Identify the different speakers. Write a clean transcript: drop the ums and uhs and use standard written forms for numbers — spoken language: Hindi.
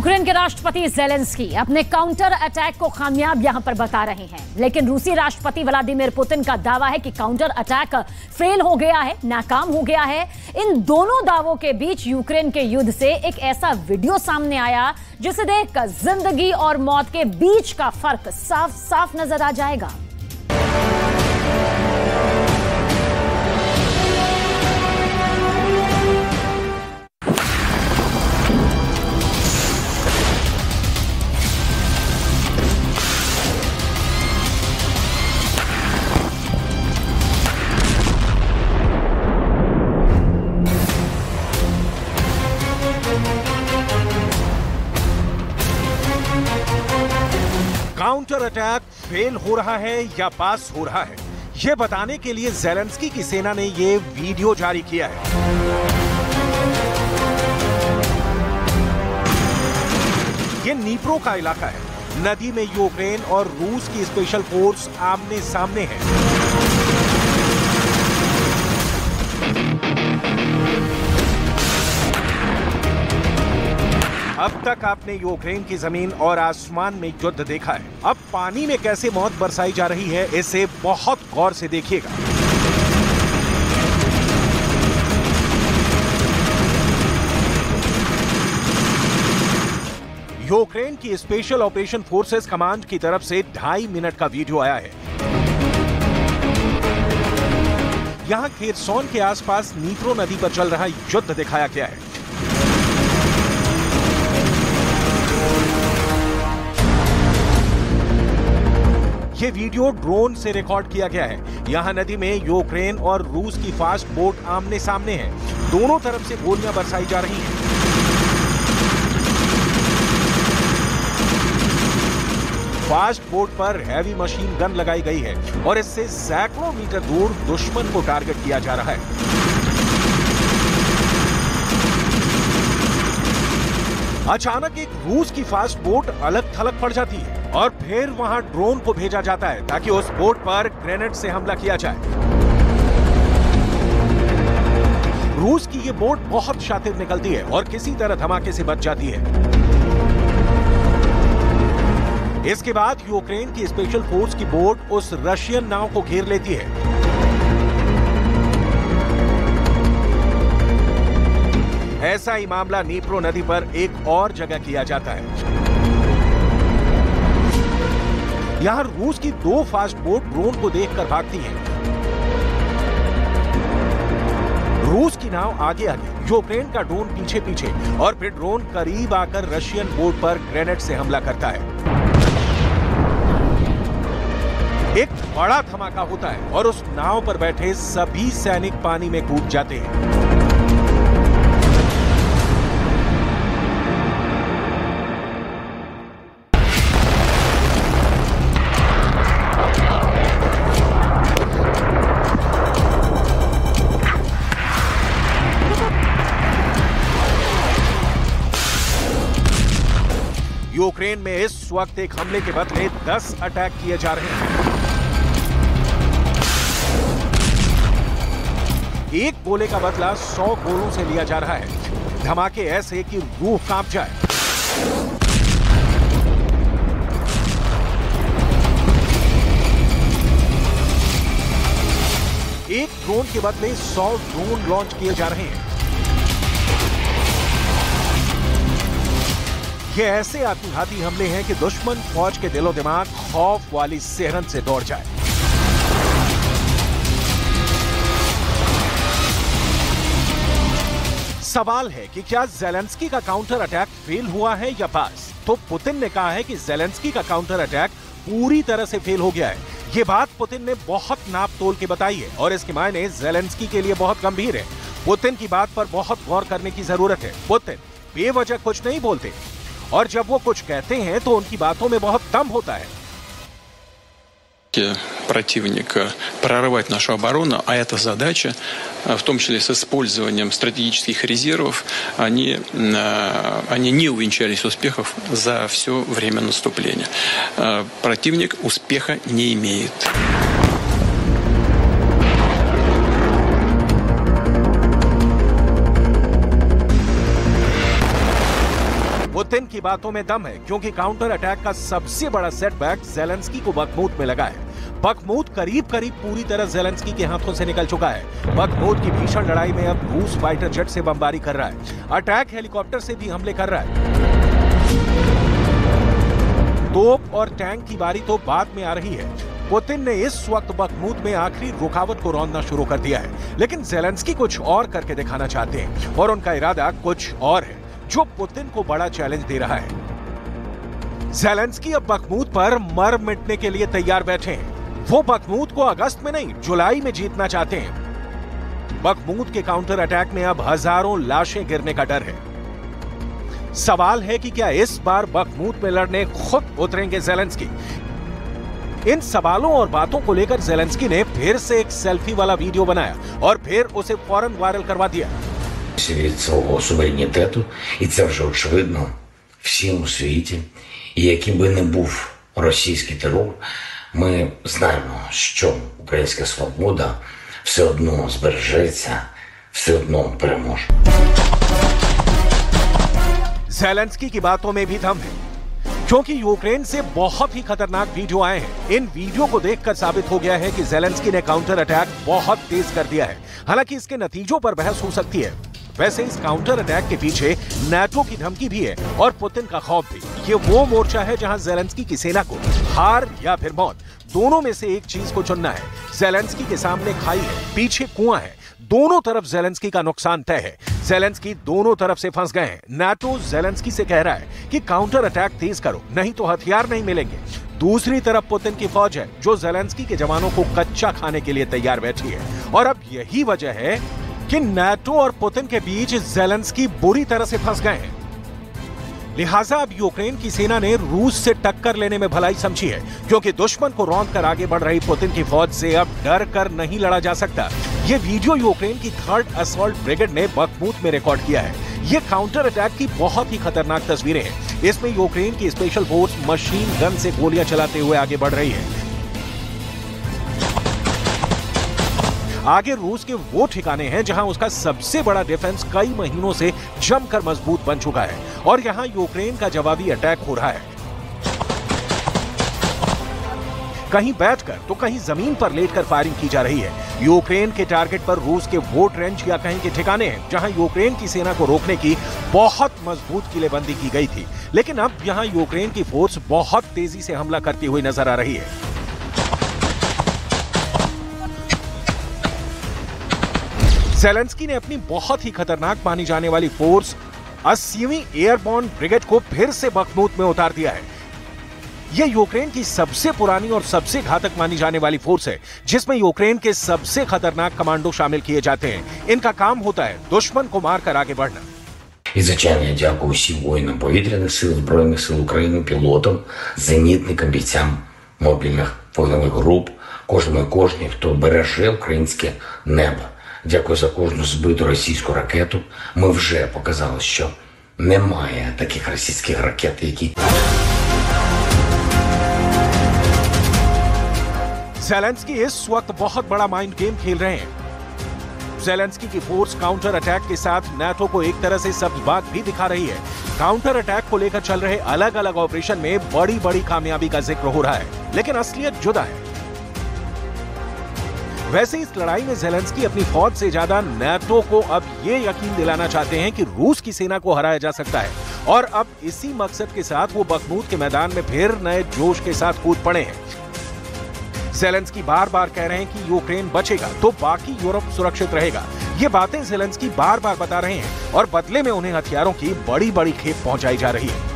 Speaker 1: यूक्रेन के राष्ट्रपति ज़ेलेंस्की अपने काउंटर अटैक को कामयाब यहां पर बता रहे हैं, लेकिन रूसी राष्ट्रपति व्लादिमीर पुतिन का दावा है कि काउंटर अटैक फेल हो गया है, नाकाम हो गया है। इन दोनों दावों के बीच यूक्रेन के युद्ध से एक ऐसा वीडियो सामने आया जिसे देख जिंदगी और मौत के बीच का फर्क साफ साफ नजर आ जाएगा।
Speaker 2: काउंटर अटैक फेल हो रहा है या पास हो रहा है, यह बताने के लिए ज़ेलेंस्की की सेना ने यह वीडियो जारी किया है। यह नीप्रो का इलाका है। नदी में यूक्रेन और रूस की स्पेशल फोर्स आमने सामने है। अब तक आपने यूक्रेन की जमीन और आसमान में युद्ध देखा है। अब पानी में कैसे मौत बरसाई जा रही है, इसे बहुत गौर से देखिएगा। यूक्रेन की स्पेशल ऑपरेशन फोर्सेस कमांड की तरफ से 2.5 मिनट का वीडियो आया है। यहां खेरसोन के आसपास नीप्रो नदी पर चल रहा युद्ध दिखाया गया है। ये वीडियो ड्रोन से रिकॉर्ड किया गया है। यहां नदी में यूक्रेन और रूस की फास्ट बोट आमने सामने हैं। दोनों तरफ से गोलियां बरसाई जा रही हैं। फास्ट बोट पर हैवी मशीन गन लगाई गई है और इससे सैकड़ों मीटर दूर दुश्मन को टारगेट किया जा रहा है। अचानक एक रूस की फास्ट बोट अलग थलग पड़ जाती है और फिर वहां ड्रोन को भेजा जाता है ताकि उस बोट पर ग्रेनेड से हमला किया जाए। रूस की ये बोट बहुत शातिर निकलती है और किसी तरह धमाके से बच जाती है। इसके बाद यूक्रेन की स्पेशल फोर्स की बोट उस रशियन नाव को घेर लेती है। ऐसा ही मामला नीप्रो नदी पर एक और जगह किया जाता है। यहां रूस की 2 फास्ट बोट ड्रोन को देखकर भागती हैं। रूस की नाव आगे आगे, यूक्रेन का ड्रोन पीछे पीछे और फिर ड्रोन करीब आकर रशियन बोट पर ग्रेनेड से हमला करता है। एक बड़ा धमाका होता है और उस नाव पर बैठे सभी सैनिक पानी में कूद जाते हैं। यूक्रेन में इस वक्त एक हमले के बदले 10 अटैक किए जा रहे हैं। एक गोले का बदला 100 गोलों से लिया जा रहा है। धमाके ऐसे कि रूह कांप जाए। एक ड्रोन के बदले 100 ड्रोन लॉन्च किए जा रहे हैं। ये ऐसे आत्मघाती हमले हैं कि दुश्मन फौज के दिलो दिमाग खौफ वाली सिहरन से दौड़ जाए। सवाल है कि क्या ज़ेलेंस्की का काउंटर अटैक फेल हुआ है या पास? तो पुतिन ने कहा है कि ज़ेलेंस्की का काउंटर अटैक पूरी तरह से फेल हो गया है। ये बात पुतिन ने बहुत नाप तोल के बताई है और इसके मायने ज़ेलेंस्की के लिए बहुत गंभीर है। पुतिन की बात पर बहुत गौर करने की जरूरत है। पुतिन बेवजह कुछ नहीं बोलते और जब वो कुछ कहते हैं तो उनकी बातों में बहुत दम होता है।
Speaker 3: Противника прорывать нашу оборону, а эта задача, в том числе с использованием стратегических резервов, они не увенчались успехов за все время наступления. Противник успеха не имеет.
Speaker 2: पुतिन की बातों में दम है, क्योंकि काउंटर अटैक का सबसे बड़ा सेटबैक ज़ेलेंस्की को बखमूत में लगा है। बखमूत करीब करीब पूरी तरह ज़ेलेंस्की के हाथों से निकल चुका है। बखमूत की भीषण लड़ाई में अब रूस फाइटर जेट से बमबारी कर रहा है, अटैक हेलीकॉप्टर से भी हमले कर रहा है। तोप और टैंक की बारी तो बाद में आ रही है। पुतिन ने इस वक्त बखमूत में आखिरी रुकावट को रौंदना शुरू कर दिया है, लेकिन ज़ेलेंस्की कुछ और करके दिखाना चाहते हैं और उनका इरादा कुछ और है, जो पुतिन को बड़ा चैलेंज दे रहा है। ज़ेलेंस्की अब बखमूत पर मर मिटने के लिए तैयार बैठे हैं। वो बखमूत को अगस्त में नहीं, जुलाई में जीतना चाहते हैं। बखमूत के काउंटर अटैक में अब हजारों लाशें गिरने का डर है। सवाल है कि क्या इस बार बखमूत में लड़ने खुद उतरेंगे ज़ेलेंस्की? इन सवालों और बातों को लेकर ज़ेलेंस्की ने फिर से एक सेल्फी वाला वीडियो बनाया और फिर उसे फौरन वायरल करवा दिया।
Speaker 4: Від свого суверенітету, і це вже очевидно всім у світі. І яким би не був російський терор, ми знаємо, що українська свобода все одно збережеться, все одно переможе.
Speaker 2: ज़ेलेंस्की की बातों में भी दम है, क्योंकि यूक्रेन से बहुत ही खतरनाक वीडियो आए हैं। इन वीडियो को देखकर साबित हो गया है कि ज़ेलेंस्की ने काउंटर अटैक बहुत तेज कर दिया है। हालांकि इसके नतीजों पर बहस हो सकती है। वैसे इस काउंटर अटैक के पीछे नाटो की धमकी भी है और पुतिन का खौफ भी। ये वो मोर्चा है जहां ज़ेलेंस्की की सेना को हार या फिर मौत, दोनों में से एक चीज को चुनना है। ज़ेलेंस्की के सामने खाई है, पीछे कुआं है, दोनों तरफ ज़ेलेंस्की का नुकसान तय है। ज़ेलेंस्की दोनों तरफ से फंस गए हैं। नाटो ज़ेलेंस्की से कह रहा है कि काउंटर अटैक तेज करो, नहीं तो हथियार नहीं मिलेंगे। दूसरी तरफ पुतिन की फौज है, जो ज़ेलेंस्की के जवानों को कच्चा खाने के लिए तैयार बैठी है। और अब यही वजह है कि नाटो और पुतिन के बीच ज़ेलेंस्की बुरी तरह से फंस गए हैं। लिहाजा अब यूक्रेन की सेना ने रूस से टक्कर लेने में भलाई समझी है, क्योंकि दुश्मन को रौंद कर आगे बढ़ रही पुतिन की फौज से अब डर कर नहीं लड़ा जा सकता। ये वीडियो यूक्रेन की 3rd असॉल्ट ब्रिगेड ने बखमूत में रिकॉर्ड किया है। ये काउंटर अटैक की बहुत ही खतरनाक तस्वीरें हैं। इसमें यूक्रेन की स्पेशल फोर्स मशीन गन से गोलियां चलाते हुए आगे बढ़ रही है। आगे रूस के वो ठिकाने हैं जहां उसका सबसे बड़ा डिफेंस कई महीनों से जमकर मजबूत बन चुका है और यहां यूक्रेन का जवाबी अटैक हो रहा है। कहीं बैठकर तो कहीं जमीन पर लेटकर फायरिंग की जा रही है। यूक्रेन के टारगेट पर रूस के वो ट्रेंच या कहीं के ठिकाने हैं जहां यूक्रेन की सेना को रोकने की बहुत मजबूत किलेबंदी की गई थी, लेकिन अब यहां यूक्रेन की फोर्स बहुत तेजी से हमला करती हुई नजर आ रही है। ज़ेलेंस्की ने अपनी बहुत ही खतरनाक मानी जाने वाली फोर्स 80वीं एयरबॉर्न ब्रिगेड को फिर से बखमूत में उतार दिया है। यह यूक्रेन की सबसे पुरानी और सबसे घातक मानी जाने वाली फोर्स है, जिसमें यूक्रेन के सबसे खतरनाक कमांडो शामिल किए जाते हैं। इनका काम होता है दुश्मन को मारकर आगे बढ़ना।
Speaker 4: І, звичайно, я дякую всім воїнам повітряних сил, Збройних сил України, пілотам, зенітникам, бійцям мобільних вогневих груп, кожному і кожній, хто береже українське небо. Дякую за кожну збиту російську ракету. Ми вже показали, що немає таких російських ракет, які...
Speaker 2: ज़ेलेंस्की इस वक्त बहुत बड़ा माइंड गेम खेल रहे हैं। ज़ेलेंस्की की फोर्स काउंटर अटैक के साथ नाटो को एक तरह से सब्ज बात भी दिखा रही है। काउंटर अटैक को लेकर चल रहे अलग अलग ऑपरेशन में बड़ी बड़ी कामयाबी का जिक्र हो रहा है, लेकिन असलियत जुदा है। वैसे इस लड़ाई में ज़ेलेंस्की अपनी फौज से ज्यादा नाटो को अब ये यकीन दिलाना चाहते हैं कि रूस की सेना को हराया जा सकता है, और अब इसी मकसद के साथ वो बखमूत के मैदान में फिर नए जोश के साथ कूद पड़े हैं। ज़ेलेंस्की बार बार कह रहे हैं कि यूक्रेन बचेगा तो बाकी यूरोप सुरक्षित रहेगा। ये बातें ज़ेलेंस्की बार बार बता रहे हैं और बदले में उन्हें हथियारों की बड़ी बड़ी खेप पहुंचाई जा रही है।